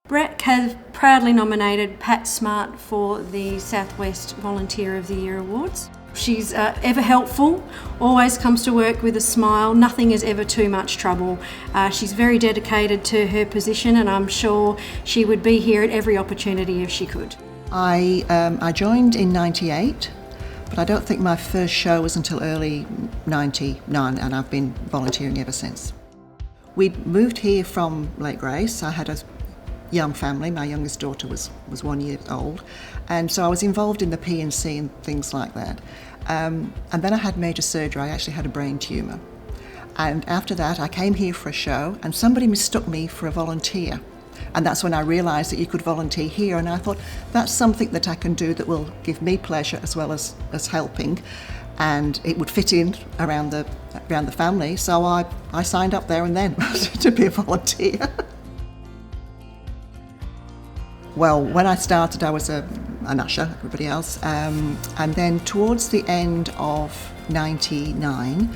BREC has proudly nominated Pat Smart for the Southwest Volunteer of the Year Awards. She's ever helpful, always comes to work with a smile, nothing is ever too much trouble. She's very dedicated to her position, and I'm sure she would be here at every opportunity if she could. I joined in '98, but I don't think my first show was until early '99, and I've been volunteering ever since. We moved here from Lake Grace. I had a young family. My youngest daughter was 1 year old, and so I was involved in the P&C and things like that. And then I had major surgery. I actually had a brain tumour, and after that I came here for a show, and somebody mistook me for a volunteer, and that's when I realised that you could volunteer here, and I thought that's something that I can do that will give me pleasure as well as helping, and it would fit in around the family. So I signed up there and then to be a volunteer. Well, when I started, I was an usher, everybody else, and then towards the end of '99,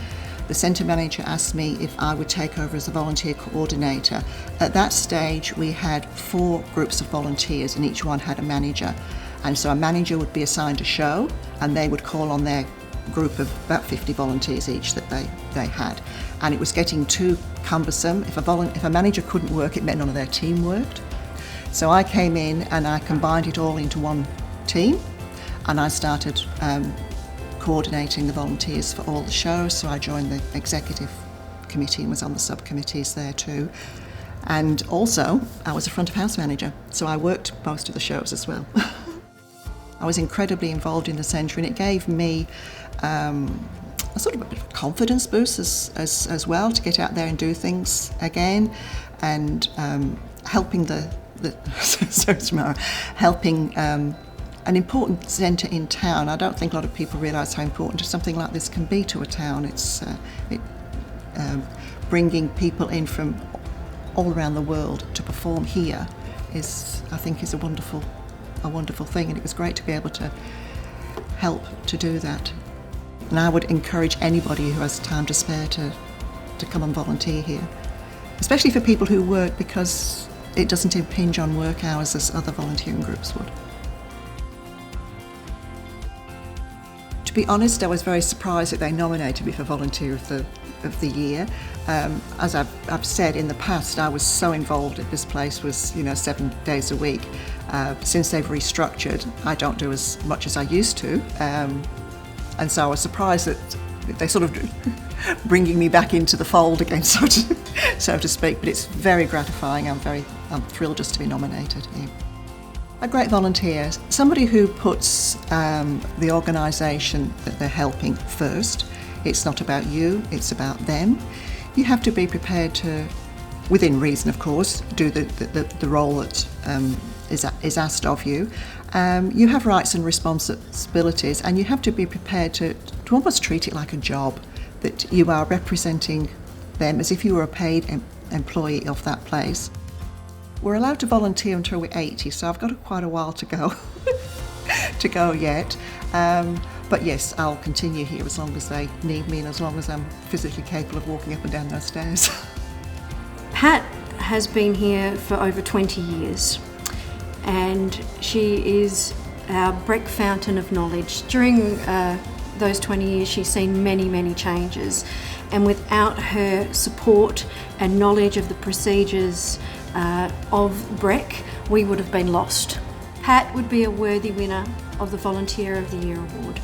the centre manager asked me if I would take over as a volunteer coordinator. At that stage, we had 4 groups of volunteers, and each one had a manager. And so a manager would be assigned a show, and they would call on their group of about 50 volunteers each that they had. And it was getting too cumbersome. If a manager couldn't work, it meant none of their team worked. So I came in and I combined it all into one team, and I started coordinating the volunteers for all the shows. So I joined the executive committee and was on the subcommittees there too. And also I was a front of house manager, so I worked most of the shows as well. I was incredibly involved in the centre, and it gave me a sort of a bit of a confidence boost as well, to get out there and do things again, and helping helping an important centre in town. I don't think a lot of people realise how important something like this can be to a town. It's bringing people in from all around the world to perform here I think is a wonderful thing, and it was great to be able to help to do that. And I would encourage anybody who has time to spare to come and volunteer here, especially for people who work, because it doesn't impinge on work hours as other volunteering groups would. To be honest, I was very surprised that they nominated me for Volunteer of the Year. As I've said in the past, I was so involved at this place, was 7 days a week. Since they've restructured, I don't do as much as I used to, and so I was surprised that they sort of bringing me back into the fold again, so to speak. But it's very gratifying. I'm thrilled just to be nominated here. A great volunteer, somebody who puts the organisation that they're helping first. It's not about you, it's about them. You have to be prepared to, within reason of course, do the role that is asked of you. You have rights and responsibilities, and you have to be prepared to almost treat it like a job, that you are representing them as if you were a paid employee of that place. We're allowed to volunteer until we're 80, so I've got quite a while to go yet. But yes, I'll continue here as long as they need me, and as long as I'm physically capable of walking up and down those stairs. Pat has been here for over 20 years, and she is our BREC fountain of knowledge. During those 20 years, she's seen many changes, and without her support and knowledge of the procedures of BREC, we would have been lost. Pat would be a worthy winner of the Volunteer of the Year award.